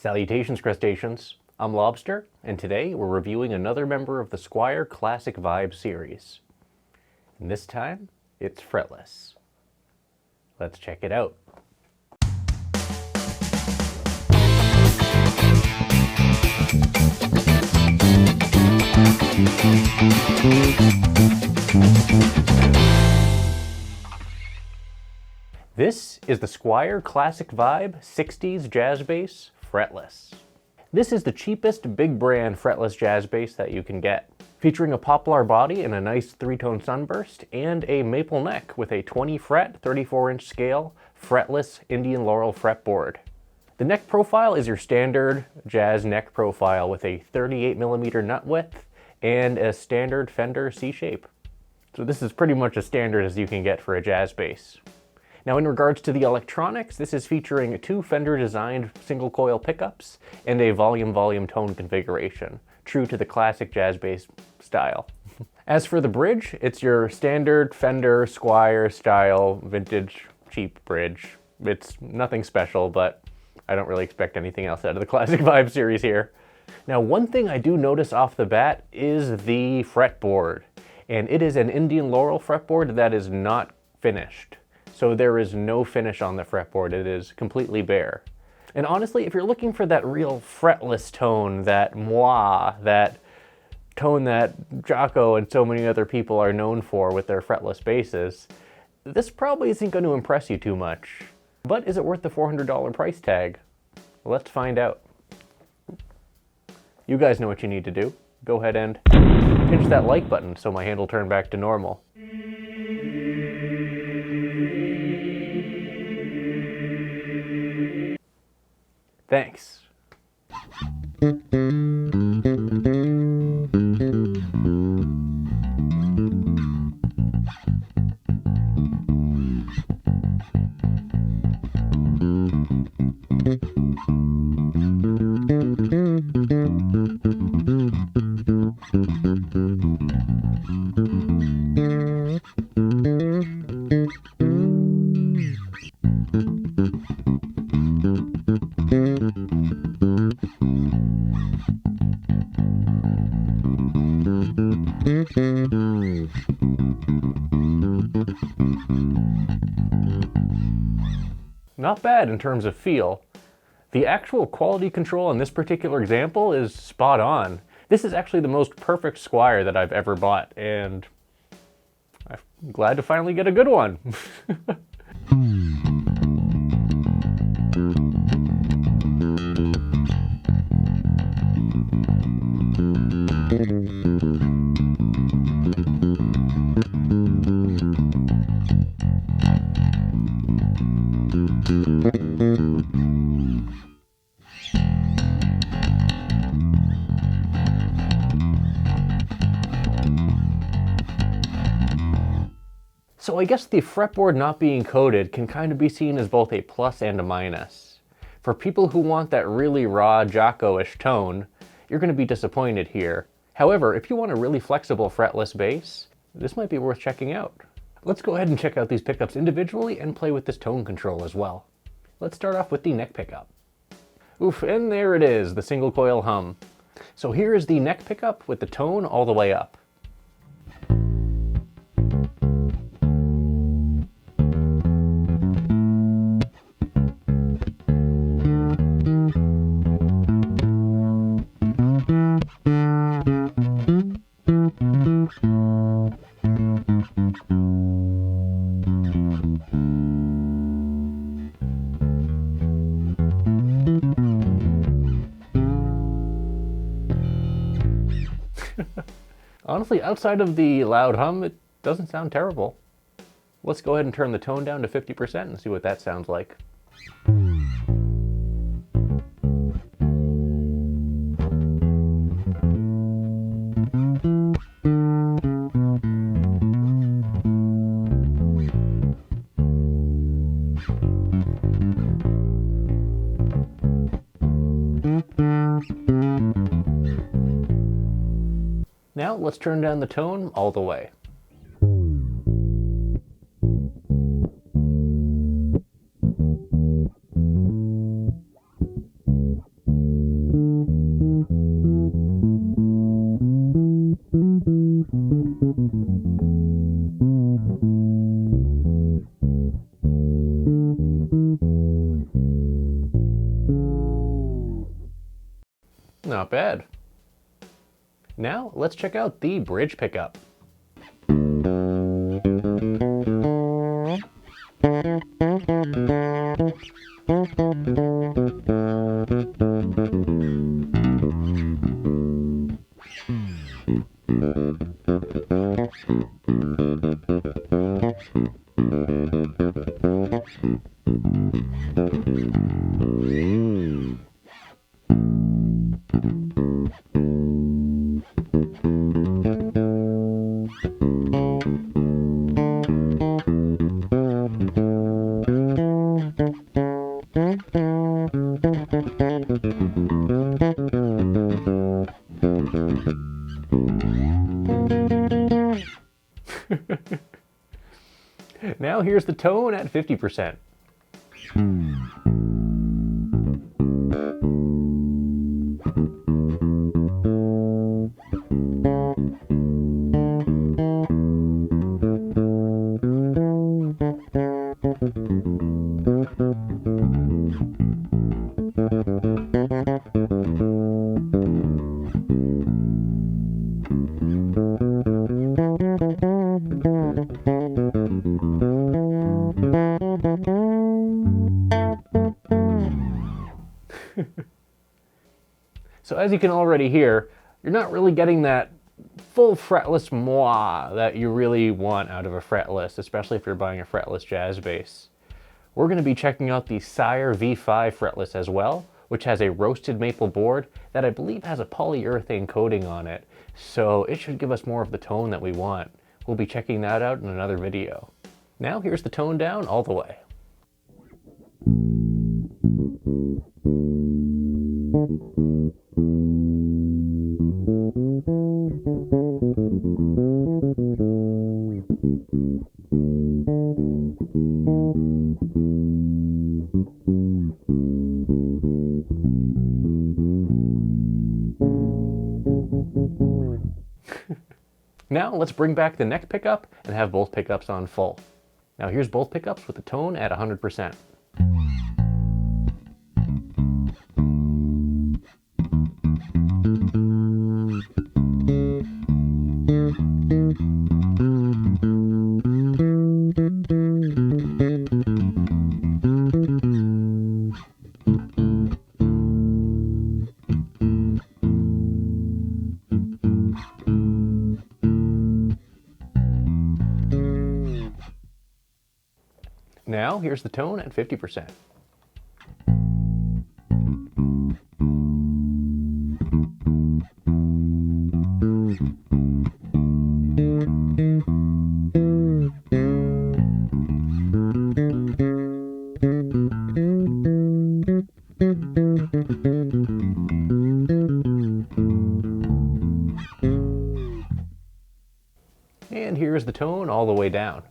Salutations, crustaceans. I'm Lobster, and today we're reviewing another member of the Squier Classic Vibe series. And this time, it's fretless. Let's check it out. This is the Squier Classic Vibe 60's jazz bass fretless. This is the cheapest big brand fretless jazz bass that you can get, featuring a poplar body and a nice 3-tone sunburst and a maple neck with a 20 fret 34-inch scale fretless Indian Laurel fretboard. The neck profile is your standard jazz neck profile with a 38mm nut width and a standard Fender C-shape. So this is pretty much as standard as you can get for a jazz bass. Now in regards to the electronics, this is featuring 2 Fender-designed single-coil pickups and a volume tone configuration, true to the classic jazz bass style. As for the bridge, it's your standard Fender Squier style vintage cheap bridge. It's nothing special, but I don't really expect anything else out of the Classic Vibe series here. Now one thing I do notice off the bat is the fretboard, and it is an Indian Laurel fretboard that is not finished. So there is no finish on the fretboard, it is completely bare. And honestly, if you're looking for that real fretless tone, that moi, that tone that Jaco and so many other people are known for with their fretless basses, this probably isn't going to impress you too much. But is it worth the $400 price tag? Let's find out. You guys know what you need to do. Go ahead and pinch that like button so my hand will turn back to normal. Thanks. Not bad in terms of feel. The actual quality control on this particular example is spot on. This is actually the most perfect Squier that I've ever bought, and I'm glad to finally get a good one. So I guess the fretboard not being coated can kind of be seen as both a plus and a minus. For people who want that really raw Jaco-ish tone, you're going to be disappointed here. However, if you want a really flexible fretless bass, this might be worth checking out. Let's go ahead and check out these pickups individually and play with this tone control as well. Let's start off with the neck pickup. Oof, and there it is, the single coil hum. So here is the neck pickup with the tone all the way up. Honestly, outside of the loud hum, it doesn't sound terrible. Let's go ahead and turn the tone down to 50% and see what that sounds like. Now let's turn down the tone all the way. Not bad. Now let's check out the bridge pickup. Now here's the tone at 50%. So as you can already hear, you're not really getting that full fretless moi that you really want out of a fretless, especially if you're buying a fretless jazz bass. We're going to be checking out the Squier V5 fretless as well, which has a roasted maple board that I believe has a polyurethane coating on it, so it should give us more of the tone that we want. We'll be checking that out in another video. Now here's the tone down all the way. Now let's bring back the neck pickup and have both pickups on full. Now here's both pickups with the tone at 100%. Now here's the tone at 50%. And here's the tone all the way down.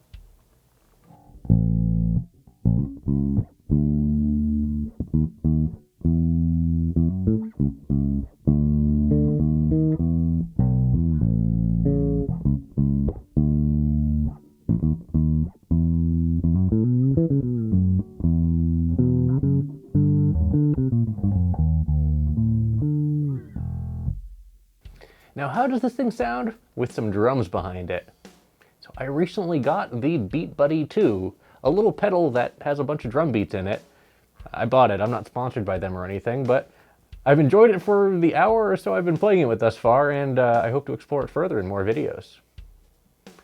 Now, how does this thing sound with some drums behind it? So I recently got the Beat Buddy 2, a little pedal that has a bunch of drum beats in it. I bought it. I'm not sponsored by them or anything, but I've enjoyed it for the hour or so I've been playing it with thus far, and I hope to explore it further in more videos.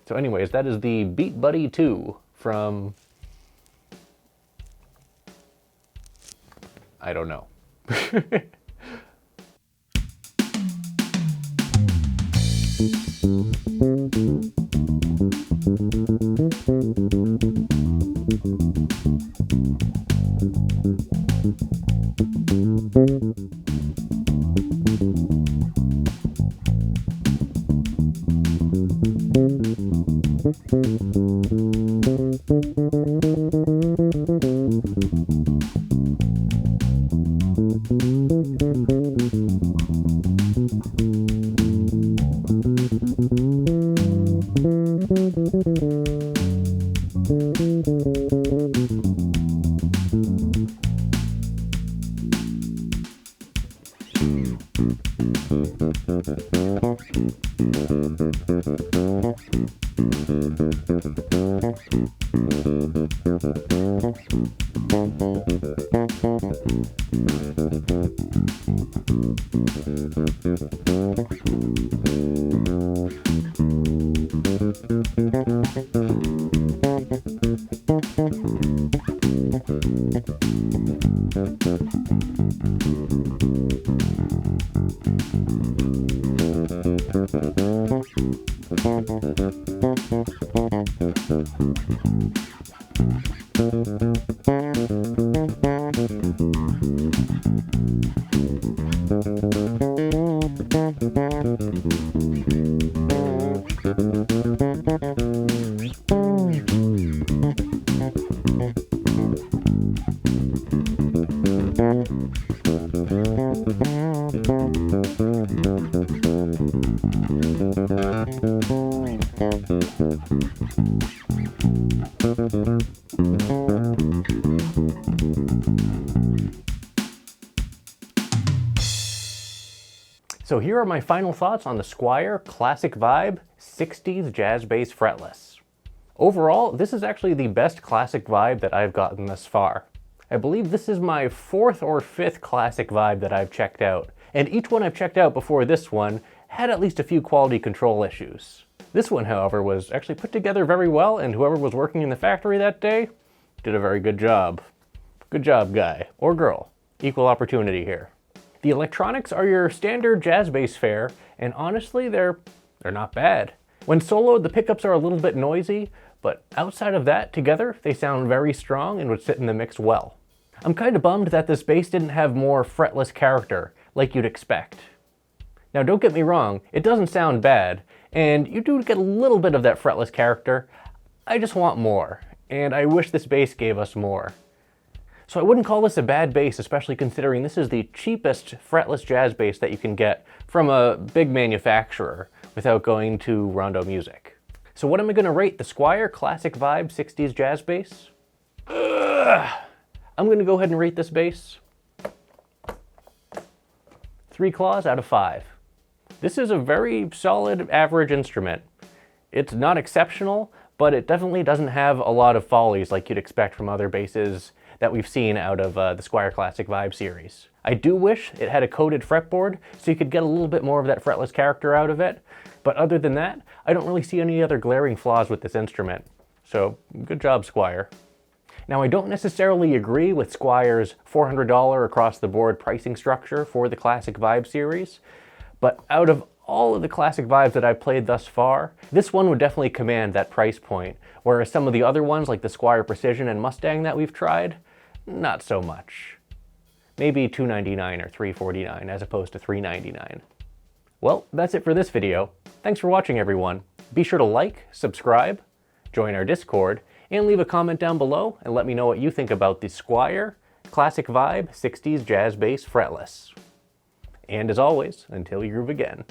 So anyways, that is the Beat Buddy 2 from... I don't know. So here are my final thoughts on the Squier Classic Vibe 60s Jazz Bass Fretless. Overall, this is actually the best Classic Vibe that I've gotten thus far. I believe this is my 4th or 5th Classic Vibe that I've checked out, and each one I've checked out before this one had at least a few quality control issues. This one, however, was actually put together very well, and whoever was working in the factory that day did a very good job. Good job, guy or girl. Equal opportunity here. The electronics are your standard jazz bass fare, and honestly, they're not bad. When soloed, the pickups are a little bit noisy, but outside of that, together, they sound very strong and would sit in the mix well. I'm kind of bummed that this bass didn't have more fretless character, like you'd expect. Now don't get me wrong, it doesn't sound bad, and you do get a little bit of that fretless character. I just want more, and I wish this bass gave us more. So I wouldn't call this a bad bass, especially considering this is the cheapest fretless jazz bass that you can get from a big manufacturer without going to Rondo Music. So what am I going to rate the Squier Classic Vibe 60s jazz bass? I'm going to go ahead and rate this bass 3 claws out of 5. This is a very solid average instrument. It's not exceptional, but it definitely doesn't have a lot of follies like you'd expect from other basses that we've seen out of the Squier Classic Vibe series. I do wish it had a coated fretboard so you could get a little bit more of that fretless character out of it, but other than that, I don't really see any other glaring flaws with this instrument. So, good job, Squier. Now, I don't necessarily agree with Squier's $400 across-the-board pricing structure for the Classic Vibe series, but out of all of the Classic Vibes that I've played thus far, this one would definitely command that price point, whereas some of the other ones like the Squier Precision and Mustang that we've tried, not so much. Maybe $299 or $349 as opposed to $399. Well, that's it for this video. Thanks for watching, everyone. Be sure to like, subscribe, join our Discord, and leave a comment down below and let me know what you think about the Squier Classic Vibe 60s Jazz Bass Fretless. And as always, until you groove again.